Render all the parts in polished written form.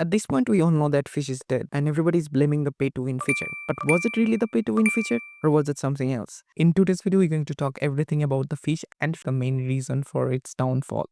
At this point, we all know that Fish is dead, and everybody's blaming the pay to win feature. But was it really the pay to win feature, or was it something else? In today's video, we're going to talk everything about the Fish and the main reason for its downfall.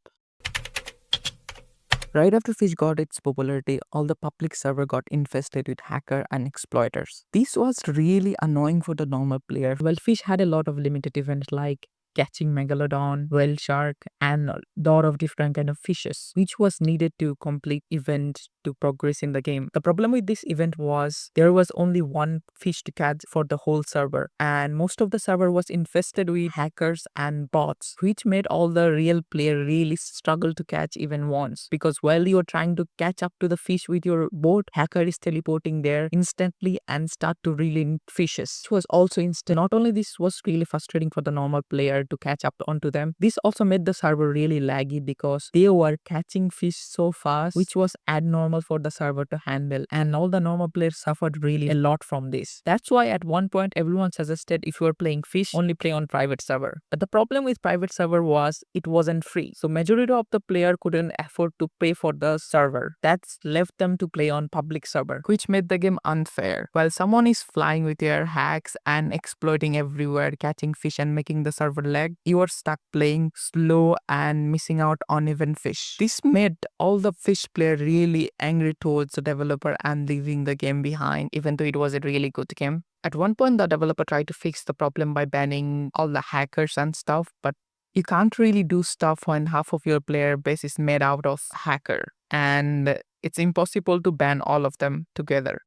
Right after Fish got its popularity, all the public server got infested with hacker and exploiters. This was really annoying for the normal player. Well, Fish had a lot of limited events like catching megalodon, whale shark, and a lot of different kind of fishes, which was needed to complete event to progress in the game. The problem with this event was there was only one fish to catch for the whole server, and most of the server was infested with hackers and bots, which made all the real player really struggle to catch even once, because while you are trying to catch up to the fish with your boat, hacker is teleporting there instantly and start to reel in fishes. It was also instant. Not only this was really frustrating for the normal player to catch up onto them, this also made the server really laggy because they were catching fish so fast, which was abnormal for the server to handle, and all the normal players suffered really a lot from this. That's why at one point everyone suggested if you are playing Fish, only play on private server. But the problem with private server was it wasn't free, so majority of the player couldn't afford to pay for the server. That's left them to play on public server, which made the game unfair. While someone is flying with their hacks and exploiting everywhere, catching fish and making the server lag, you are stuck playing slow and missing out on even fish. This made all the Fish player really angry towards the developer and leaving the game behind, even though it was a really good game. At one point, the developer tried to fix the problem by banning all the hackers and stuff, but you can't really do stuff when half of your player base is made out of hacker, and it's impossible to ban all of them together.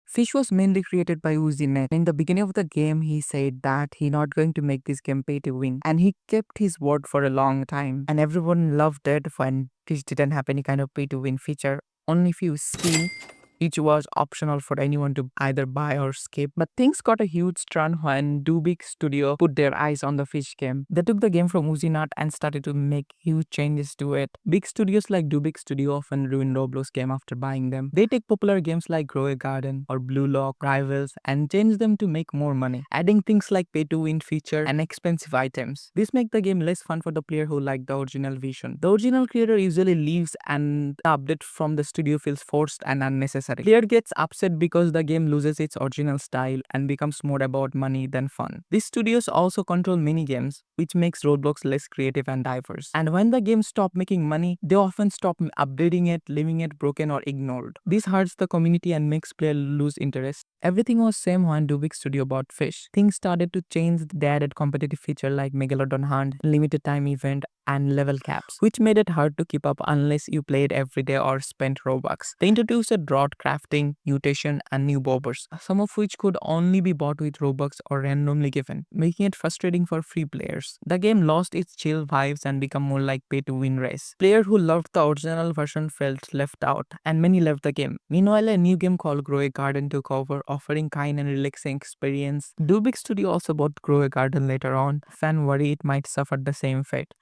Fish was mainly created by Uzinet. In the beginning of the game, he said that he not going to make this game pay to win, and he kept his word for a long time. And everyone loved it when Fish didn't have any kind of pay to win feature. Only few skin, which was optional for anyone to either buy or skip. But things got a huge turn when Dubik Studio put their eyes on the Fish game. They took the game from Uzinat and started to make huge changes to it. Big studios like Dubik Studio often ruin Roblox game after buying them. They take popular games like Grow a Garden or Blue Lock, Rivals, and change them to make more money, adding things like pay to win feature and expensive items. This makes the game less fun for the player who like the original vision. The original creator usually leaves and the update from the studio feels forced and unnecessary. Player gets upset because the game loses its original style and becomes more about money than fun. These studios also control mini games, which makes Roblox less creative and diverse. And when the games stop making money, they often stop updating it, leaving it broken or ignored. This hurts the community and makes players lose interest. Everything was same when Dubik Studio bought Fish. Things started to change. They added competitive feature like Megalodon Hunt, limited time event, and level caps, which made it hard to keep up unless you played every day or spent Robux. They introduced a drought crafting, mutation, and new bobbers, some of which could only be bought with Robux or randomly given, making it frustrating for free players. The game lost its chill vibes and became more like pay-to-win race. Players who loved the original version felt left out, and many left the game. Meanwhile, a new game called Grow a Garden took over, offering kind and relaxing experience. Dubik Studio also bought Grow a Garden later on. Fans worry it might suffer the same fate.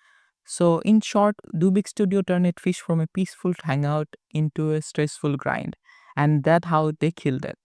So, in short, Dubik Studio turned it Fish from a peaceful hangout into a stressful grind, and that's how they killed it.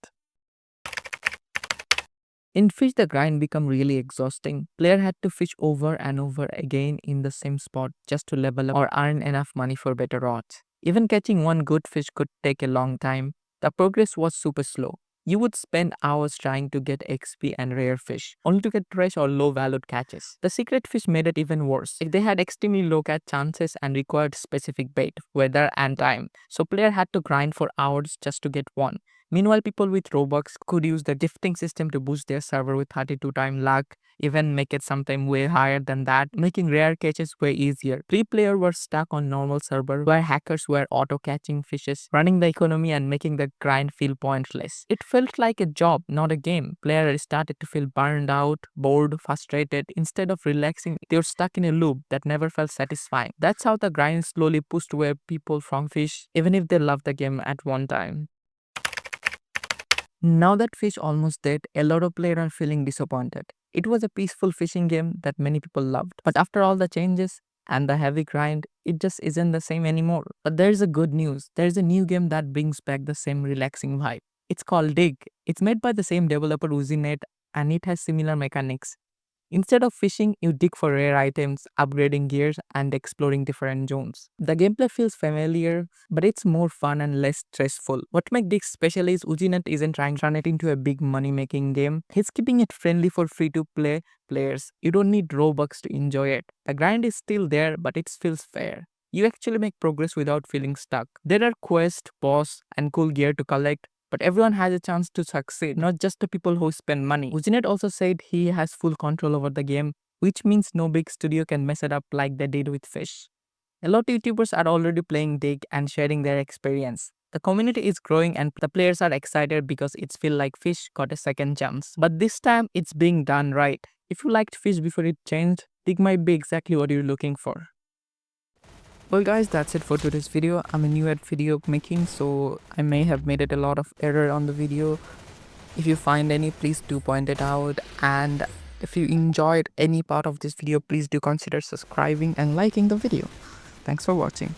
In Fish, the grind became really exhausting. Player had to fish over and over again in the same spot just to level up or earn enough money for better odds. Even catching one good fish could take a long time. The progress was super slow. You would spend hours trying to get XP and rare fish, only to get trash or low-valued catches. The secret fish made it even worse. They had extremely low catch chances and required specific bait, weather, and time. So player had to grind for hours just to get one. Meanwhile, people with Robux could use the gifting system to boost their server with 32-time luck, even make it sometime way higher than that, making rare catches way easier. Three players were stuck on normal server where hackers were auto-catching fishes, running the economy and making the grind feel pointless. It felt like a job, not a game. Players started to feel burned out, bored, frustrated. Instead of relaxing, they were stuck in a loop that never felt satisfying. That's how the grind slowly pushed away people from Fish, even if they loved the game at one time. Now that Fish almost dead, a lot of players are feeling disappointed. It was a peaceful fishing game that many people loved. But after all the changes and the heavy grind, it just isn't the same anymore. But there's a good news. There's a new game that brings back the same relaxing vibe. It's called Dig. It's made by the same developer Uzinet and it has similar mechanics. Instead of fishing, you dig for rare items, upgrading gears, and exploring different zones. The gameplay feels familiar, but it's more fun and less stressful. What makes this special is Ujinet isn't trying to turn it into a big money-making game. He's keeping it friendly for free-to-play players. You don't need Robux to enjoy it. The grind is still there, but it feels fair. You actually make progress without feeling stuck. There are quests, boss, and cool gear to collect, but everyone has a chance to succeed, not just the people who spend money. Ujinet also said he has full control over the game, which means no big studio can mess it up like they did with Fish. A lot of YouTubers are already playing Dig and sharing their experience. The community is growing and the players are excited because it feels like Fish got a second chance. But this time, it's being done right. If you liked Fish before it changed, Dig might be exactly what you're looking for. Well guys, that's it for today's video. I'm a new at video making, so I may have made it a lot of error on the video. If you find any, please do point it out, and if you enjoyed any part of this video, please do consider subscribing and liking the video. Thanks for watching.